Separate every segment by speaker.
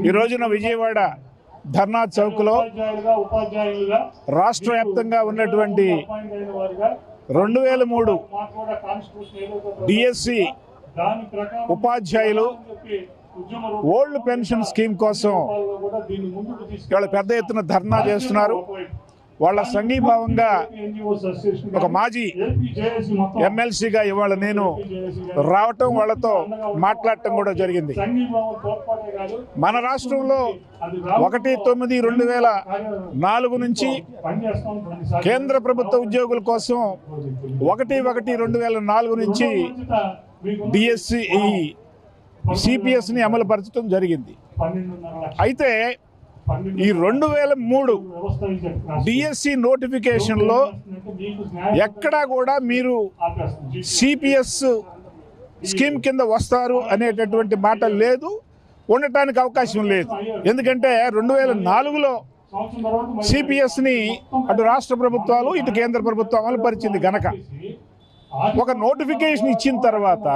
Speaker 1: ఈ రోజున విజయవాడ ధర్నా చౌక్లో రాష్ట్ర వ్యాప్తంగా ఉన్నటువంటి 2003 డిఎస్సి ఉపాధ్యాయులు ఓల్డ్ పెన్షన్ స్కీమ్ కోసం ఇవాళ పెద్ద ఎత్తున ధర్నా చేస్తున్నారు. వాళ్ళ సంఘీభావంగా ఒక మాజీ ఎమ్మెల్సీగా ఇవాళ నేను రావటం, వాళ్ళతో మాట్లాడటం కూడా జరిగింది. మన రాష్ట్రంలో 1/9/2004 నుంచి కేంద్ర ప్రభుత్వ ఉద్యోగుల కోసం 1/1/2004 నుంచి డిఎస్సి సిపిఎస్ని అమలు పరచడం జరిగింది. అయితే ఈ 2003 డిఎస్సి నోటిఫికేషన్లో ఎక్కడా కూడా మీరు సిపిఎస్ స్కీమ్ కింద వస్తారు అనేటటువంటి మాట లేదు, ఉండటానికి అవకాశం లేదు. ఎందుకంటే 2004లో సిపిఎస్ని అటు రాష్ట్ర ప్రభుత్వాలు ఇటు కేంద్ర ప్రభుత్వం అమలు పరిచింది గనక ఒక నోటిఫికేషన్ ఇచ్చిన తర్వాత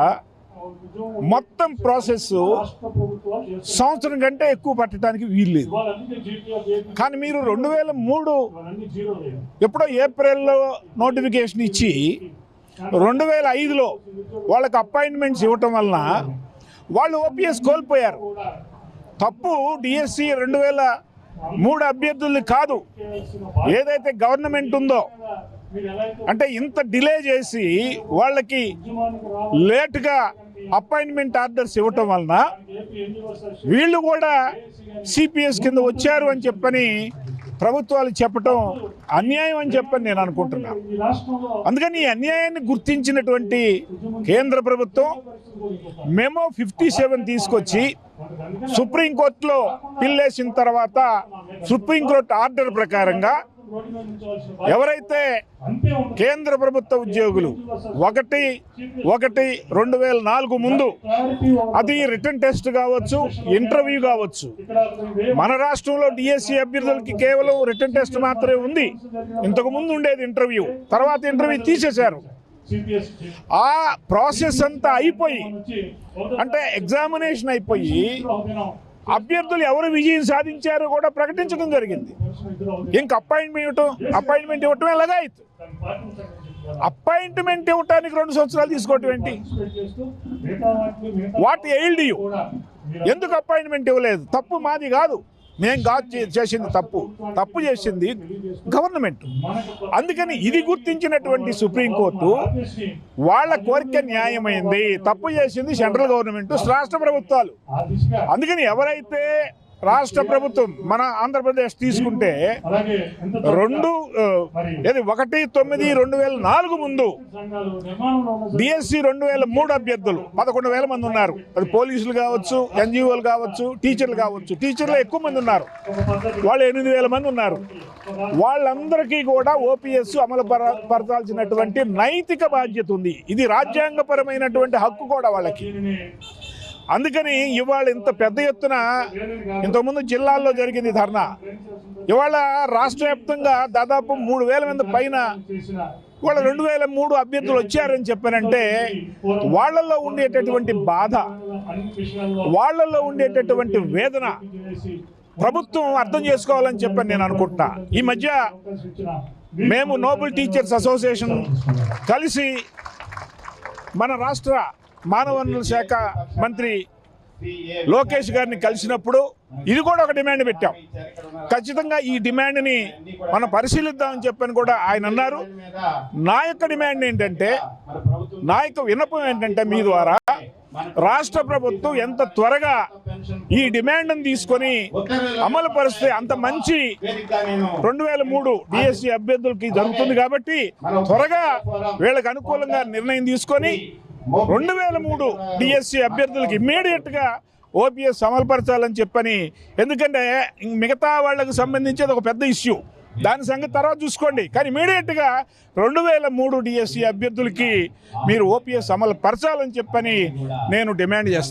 Speaker 1: మొత్తం ప్రాసెస్ సంవత్సరం కంటే ఎక్కువ పట్టడానికి వీల్లేదు. కానీ మీరు 2003 ఎప్పుడో ఏప్రిల్లో నోటిఫికేషన్ ఇచ్చి 2005లో వాళ్ళకి అపాయింట్మెంట్స్ ఇవ్వటం వలన వాళ్ళు ఓపీఎస్ కోల్పోయారు. తప్పు డిఎస్సి 2003 అభ్యర్థుల్ని కాదు, ఏదైతే గవర్నమెంట్ ఉందో. అంటే ఇంత డిలే చేసి వాళ్ళకి లేట్గా అపాయింట్మెంట్ ఆర్డర్స్ ఇవ్వటం వలన వీళ్ళు కూడా సిపిఎస్ కింద వచ్చారు అని చెప్పని ప్రభుత్వాలు చెప్పటం అన్యాయం అని చెప్పని నేను అనుకుంటున్నా. అందుకని ఈ అన్యాయాన్ని గుర్తించినటువంటి కేంద్ర ప్రభుత్వం మెమో 57 తీసుకొచ్చి సుప్రీంకోర్టులో పిల్లేసిన తర్వాత సుప్రీంకోర్టు ఆర్డర్ ప్రకారంగా ఎవరైతే కేంద్ర ప్రభుత్వ ఉద్యోగులు 1/1/2004 ముందు అది రిటర్న్ టెస్ట్ కావచ్చు, ఇంటర్వ్యూ కావచ్చు. మన రాష్ట్రంలో డిఎస్సి అభ్యర్థులకి కేవలం రిటర్న్ టెస్ట్ మాత్రమే ఉంది. ఇంతకు ముందు ఉండేది ఇంటర్వ్యూ, తర్వాత ఇంటర్వ్యూ తీసేశారు. ఆ ప్రాసెస్ అంతా అయిపోయి, అంటే ఎగ్జామినేషన్ అయిపోయి అభ్యర్థులు ఎవరు విజయం సాధించారో కూడా ప్రకటించడం జరిగింది. ఇంక అపాయింట్మెంట్ ఇవ్వటం ఎలాగా అయితే అపాయింట్మెంట్ ఇవ్వటానికి 2 సంవత్సరాలు తీసుకోవటం ఏంటి? What ailed you? ఎందుకు అపాయింట్మెంట్ ఇవ్వలేదు? తప్పు మాది కాదు, మేము కాదు చేసింది తప్పు చేసింది గవర్నమెంట్. అందుకని ఇది గుర్తించినటువంటి సుప్రీంకోర్టు వాళ్ళ కోరిక న్యాయమైంది, తప్పు చేసింది సెంట్రల్ గవర్నమెంట్, రాష్ట్ర ప్రభుత్వాలు. అందుకని ఎవరైతే రాష్ట్ర ప్రభుత్వం మన ఆంధ్రప్రదేశ్ తీసుకుంటే 1/9/2004 ముందు డిఎస్సి 2003 అభ్యర్థులు 11,000 మంది ఉన్నారు. అది పోలీసులు కావచ్చు, ఎన్జిఓలు కావచ్చు, టీచర్లు కావచ్చు. టీచర్లు ఎక్కువ మంది ఉన్నారు, వాళ్ళు 8,000 మంది ఉన్నారు. వాళ్ళందరికీ కూడా ఓపీఎస్ అమలు పరచాల్సినటువంటి నైతిక బాధ్యత ఉంది. ఇది రాజ్యాంగపరమైనటువంటి హక్కు కూడా వాళ్ళకి. అందుకని ఇవాళ ఇంత పెద్ద ఎత్తున ఇంతకుముందు జిల్లాల్లో జరిగింది ధర్నా. ఇవాళ రాష్ట్ర వ్యాప్తంగా దాదాపు 3,000 మంది పైన ఇవాళ 2003 అభ్యర్థులు వచ్చారని చెప్పారంటే వాళ్ళల్లో ఉండేటటువంటి బాధ, వాళ్ళల్లో ఉండేటటువంటి వేదన ప్రభుత్వం అర్థం చేసుకోవాలని చెప్పని నేను అనుకుంటున్నా. ఈ మధ్య మేము నోబెల్ టీచర్స్ అసోసియేషన్ కలిసి మన రాష్ట్ర మానవ వనరుల శాఖ మంత్రి లోకేష్ గారిని కలిసినప్పుడు ఇది కూడా ఒక డిమాండ్ పెట్టాం. ఖచ్చితంగా ఈ డిమాండ్ని మనం పరిశీలిద్దామని చెప్పని కూడా ఆయన అన్నారు. నా యొక్క డిమాండ్ ఏంటంటే, నా యొక్క విన్నపం ఏంటంటే, మీ ద్వారా రాష్ట్ర ప్రభుత్వం ఎంత త్వరగా ఈ డిమాండ్ని తీసుకొని అమలు పరిస్తే అంత మంచి 2003 డిఎస్సి అభ్యర్థులకి జరుగుతుంది. కాబట్టి త్వరగా వీళ్ళకి అనుకూలంగా నిర్ణయం తీసుకొని 2003 డిఎస్సి అభ్యర్థులకి ఇమ్మీడియట్గా ఓపీఎస్ అమలుపరచాలని చెప్పని. ఎందుకంటే మిగతా వాళ్ళకు సంబంధించి అది ఒక పెద్ద ఇష్యూ, దాని సంగతి తర్వాత చూసుకోండి. కానీ ఇమీడియట్గా 2003 డిఎస్సి అభ్యర్థులకి మీరు ఓపీఎస్ అమలు పరచాలని చెప్పని నేను డిమాండ్ చేస్తాను.